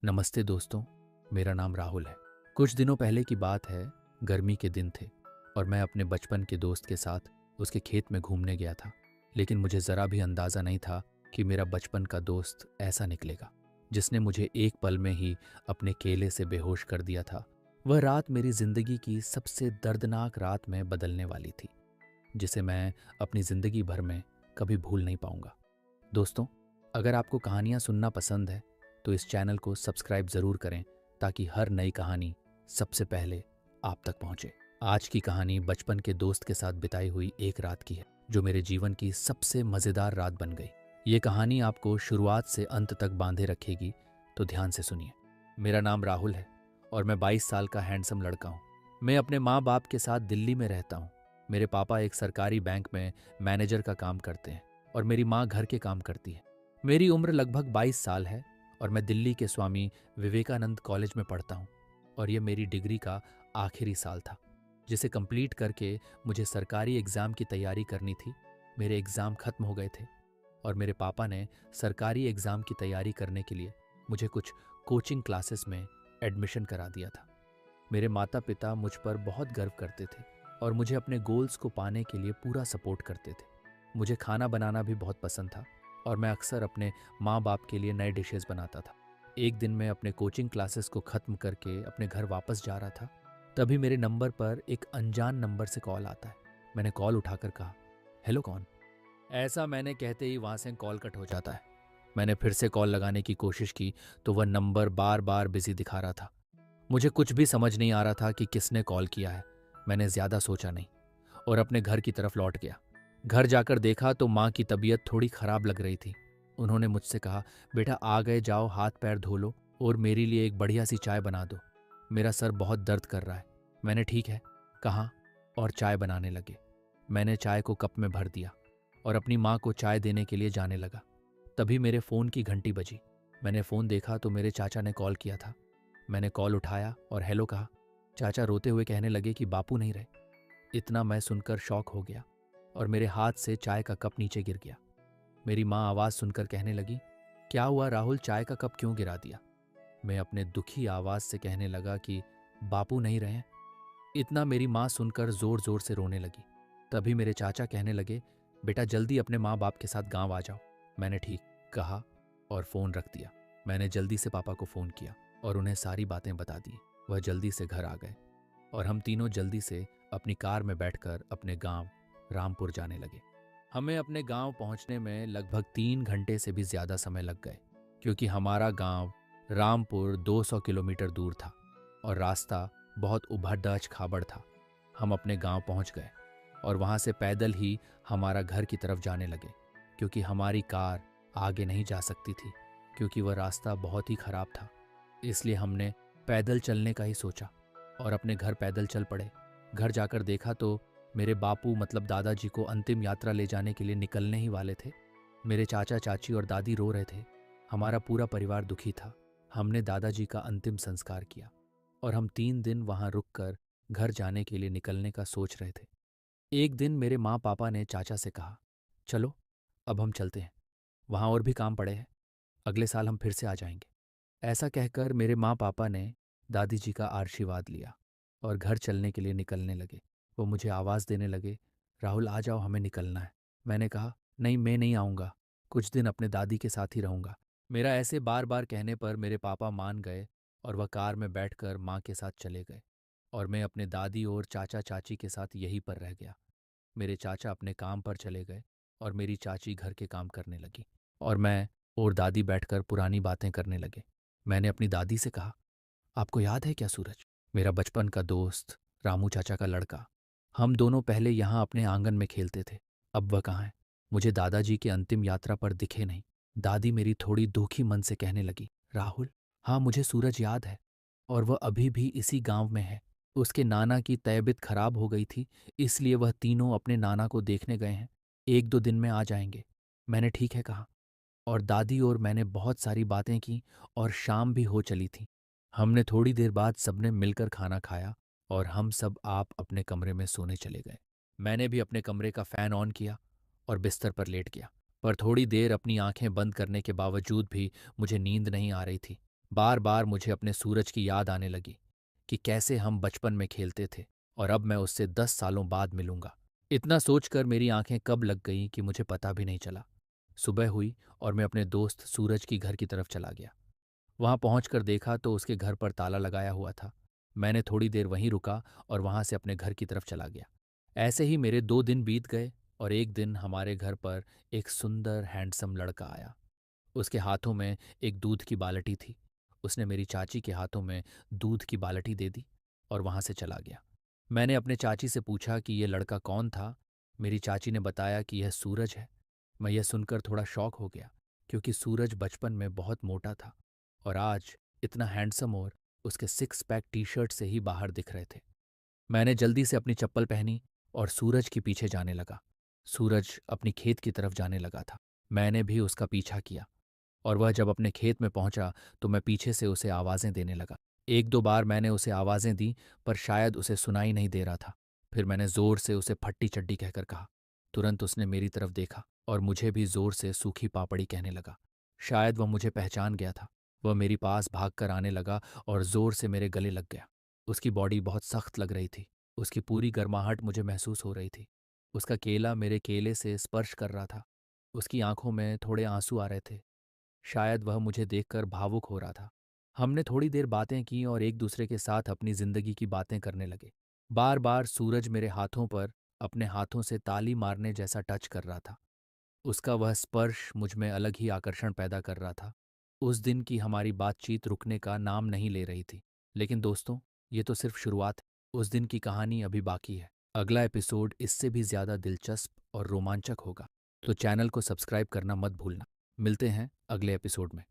नमस्ते दोस्तों। मेरा नाम राहुल है। कुछ दिनों पहले की बात है। गर्मी के दिन थे और मैं अपने बचपन के दोस्त के साथ उसके खेत में घूमने गया था। लेकिन मुझे ज़रा भी अंदाज़ा नहीं था कि मेरा बचपन का दोस्त ऐसा निकलेगा, जिसने मुझे एक पल में ही अपने केले से बेहोश कर दिया था। वह रात मेरी ज़िंदगी की सबसे दर्दनाक रात में बदलने वाली थी, जिसे मैं अपनी ज़िंदगी भर में कभी भूल नहीं पाऊंगा। दोस्तों, अगर आपको कहानियाँ सुनना पसंद है तो इस चैनल को सब्सक्राइब ज़रूर करें, ताकि हर नई कहानी सबसे पहले आप तक पहुंचे। आज की कहानी बचपन के दोस्त के साथ बिताई हुई एक रात की है, जो मेरे जीवन की सबसे मज़ेदार रात बन गई। ये कहानी आपको शुरुआत से अंत तक बांधे रखेगी, तो ध्यान से सुनिए। मेरा नाम राहुल है और मैं 22 साल का हैंडसम लड़का हूँ। मैं अपने माँ बाप के साथ दिल्ली में रहता हूँ। मेरे पापा एक सरकारी बैंक में मैनेजर का काम करते हैं और मेरी माँ घर के काम करती है। मेरी उम्र लगभग 22 साल है और मैं दिल्ली के स्वामी विवेकानंद कॉलेज में पढ़ता हूँ। और ये मेरी डिग्री का आखिरी साल था, जिसे कंप्लीट करके मुझे सरकारी एग्ज़ाम की तैयारी करनी थी। मेरे एग्ज़ाम खत्म हो गए थे और मेरे पापा ने सरकारी एग्ज़ाम की तैयारी करने के लिए मुझे कुछ कोचिंग क्लासेस में एडमिशन करा दिया था। मेरे माता पिता मुझ पर बहुत गर्व करते थे और मुझे अपने गोल्स को पाने के लिए पूरा सपोर्ट करते थे। मुझे खाना बनाना भी बहुत पसंद था और मैं अक्सर अपने माँ बाप के लिए नए डिशेस बनाता था। एक दिन मैं अपने कोचिंग क्लासेस को ख़त्म करके अपने घर वापस जा रहा था। तभी मेरे नंबर पर एक अनजान नंबर से कॉल आता है। मैंने कॉल उठाकर कहा, हेलो कौन? ऐसा मैंने कहते ही वहाँ से कॉल कट हो जाता है। मैंने फिर से कॉल लगाने की कोशिश की तो वह नंबर बार बार बिजी दिखा रहा था। मुझे कुछ भी समझ नहीं आ रहा था कि किसने कॉल किया है। मैंने ज़्यादा सोचा नहीं और अपने घर की तरफ लौट गया। घर जाकर देखा तो माँ की तबीयत थोड़ी खराब लग रही थी। उन्होंने मुझसे कहा, बेटा आ गए, जाओ हाथ पैर धो लो और मेरे लिए एक बढ़िया सी चाय बना दो। मेरा सर बहुत दर्द कर रहा है। मैंने ठीक है कहा और चाय बनाने लगे। मैंने चाय को कप में भर दिया और अपनी माँ को चाय देने के लिए जाने लगा। तभी मेरे फ़ोन की घंटी बजी। मैंने फ़ोन देखा तो मेरे चाचा ने कॉल किया था। मैंने कॉल उठाया और हेलो कहा। चाचा रोते हुए कहने लगे कि बापू नहीं रहे। इतना मैं सुनकर शॉक हो गया और मेरे हाथ से चाय का कप नीचे गिर गया। मेरी माँ आवाज़ सुनकर कहने लगी, क्या हुआ राहुल, चाय का कप क्यों गिरा दिया? मैं अपने दुखी आवाज़ से कहने लगा कि बापू नहीं रहे। इतना मेरी माँ सुनकर ज़ोर ज़ोर से रोने लगी। तभी मेरे चाचा कहने लगे, बेटा जल्दी अपने माँ बाप के साथ गांव आ जाओ। मैंने ठीक कहा और फ़ोन रख दिया। मैंने जल्दी से पापा को फ़ोन किया और उन्हें सारी बातें बता दी। वह जल्दी से घर आ गए और हम तीनों जल्दी से अपनी कार में बैठकर अपने गांव रामपुर जाने लगे। हमें अपने गांव पहुंचने में लगभग 3 घंटे से भी ज़्यादा समय लग गए, क्योंकि हमारा गांव रामपुर 200 किलोमीटर दूर था और रास्ता बहुत उबड़ खाबड़ था। हम अपने गांव पहुंच गए और वहां से पैदल ही हमारा घर की तरफ जाने लगे, क्योंकि हमारी कार आगे नहीं जा सकती थी, क्योंकि वह रास्ता बहुत ही खराब था। इसलिए हमने पैदल चलने का ही सोचा और अपने घर पैदल चल पड़े। घर जाकर देखा तो मेरे बापू मतलब दादाजी को अंतिम यात्रा ले जाने के लिए निकलने ही वाले थे। मेरे चाचा चाची और दादी रो रहे थे। हमारा पूरा परिवार दुखी था। हमने दादाजी का अंतिम संस्कार किया और हम 3 दिन वहां रुककर घर जाने के लिए निकलने का सोच रहे थे। एक दिन मेरे माँ पापा ने चाचा से कहा, चलो अब हम चलते हैं, वहाँ और भी काम पड़े हैं, अगले साल हम फिर से आ जाएंगे। ऐसा कहकर मेरे माँ पापा ने दादी जी का आशीर्वाद लिया और घर चलने के लिए निकलने लगे। वो मुझे आवाज़ देने लगे, राहुल आ जाओ, हमें निकलना है। मैंने कहा, नहीं मैं नहीं आऊँगा, कुछ दिन अपने दादी के साथ ही रहूँगा। मेरा ऐसे बार बार कहने पर मेरे पापा मान गए और वह कार में बैठकर माँ के साथ चले गए और मैं अपने दादी और चाचा चाची के साथ यहीं पर रह गया। मेरे चाचा अपने काम पर चले गए और मेरी चाची घर के काम करने लगी और मैं और दादी बैठकर पुरानी बातें करने लगे। मैंने अपनी दादी से कहा, आपको याद है क्या सूरज, मेरा बचपन का दोस्त, रामू चाचा का लड़का? हम दोनों पहले यहाँ अपने आंगन में खेलते थे, अब वह कहाँ है? मुझे दादाजी की अंतिम यात्रा पर दिखे नहीं। दादी मेरी थोड़ी दुखी मन से कहने लगी, राहुल, हाँ मुझे सूरज याद है और वह अभी भी इसी गांव में है। उसके नाना की तबीयत खराब हो गई थी, इसलिए वह तीनों अपने नाना को देखने गए हैं। 1-2 दिन में आ जाएंगे। मैंने ठीक है कहा और दादी और मैंने बहुत सारी बातें की और शाम भी हो चली थी। हमने थोड़ी देर बाद सबने मिलकर खाना खाया और हम सब आप अपने कमरे में सोने चले गए। मैंने भी अपने कमरे का फ़ैन ऑन किया और बिस्तर पर लेट गया, पर थोड़ी देर अपनी आंखें बंद करने के बावजूद भी मुझे नींद नहीं आ रही थी। बार बार मुझे अपने सूरज की याद आने लगी कि कैसे हम बचपन में खेलते थे और अब मैं उससे 10 सालों बाद मिलूंगा। इतना सोचकर मेरी आंखें कब लग गईं कि मुझे पता भी नहीं चला। सुबह हुई और मैं अपने दोस्त सूरज की घर की तरफ चला गया। वहां पहुंचकर देखा तो उसके घर पर ताला लगाया हुआ था। मैंने थोड़ी देर वहीं रुका और वहां से अपने घर की तरफ चला गया। ऐसे ही मेरे 2 दिन बीत गए और एक दिन हमारे घर पर एक सुंदर हैंडसम लड़का आया। उसके हाथों में एक दूध की बाल्टी थी। उसने मेरी चाची के हाथों में दूध की बाल्टी दे दी और वहां से चला गया। मैंने अपने चाची से पूछा कि यह लड़का कौन था। मेरी चाची ने बताया कि यह सूरज है। मैं यह सुनकर थोड़ा शॉक हो गया, क्योंकि सूरज बचपन में बहुत मोटा था और आज इतना हैंडसम और उसके सिक्स पैक टी शर्ट से ही बाहर दिख रहे थे। मैंने जल्दी से अपनी चप्पल पहनी और सूरज के पीछे जाने लगा। सूरज अपनी खेत की तरफ जाने लगा था। मैंने भी उसका पीछा किया और वह जब अपने खेत में पहुंचा तो मैं पीछे से उसे आवाज़ें देने लगा। एक दो बार मैंने उसे आवाज़ें दी, पर शायद उसे सुनाई नहीं दे रहा था। फिर मैंने ज़ोर से उसे फट्टी चड्डी कहकर कहा। तुरंत उसने मेरी तरफ देखा और मुझे भी ज़ोर से सूखी पापड़ी कहने लगा। शायद वह मुझे पहचान गया था। वह मेरी पास भागकर आने लगा और ज़ोर से मेरे गले लग गया। उसकी बॉडी बहुत सख्त लग रही थी। उसकी पूरी गर्माहट मुझे महसूस हो रही थी। उसका केला मेरे केले से स्पर्श कर रहा था। उसकी आंखों में थोड़े आंसू आ रहे थे। शायद वह मुझे देखकर भावुक हो रहा था। हमने थोड़ी देर बातें की और एक दूसरे के साथ अपनी जिंदगी की बातें करने लगे। बार बार सूरज मेरे हाथों पर अपने हाथों से ताली मारने जैसा टच कर रहा था। उसका वह स्पर्श मुझ में अलग ही आकर्षण पैदा कर रहा था। उस दिन की हमारी बातचीत रुकने का नाम नहीं ले रही थी। लेकिन दोस्तों, ये तो सिर्फ शुरुआत है। उस दिन की कहानी अभी बाकी है। अगला एपिसोड इससे भी ज्यादा दिलचस्प और रोमांचक होगा। तो चैनल को सब्सक्राइब करना मत भूलना। मिलते हैं अगले एपिसोड में।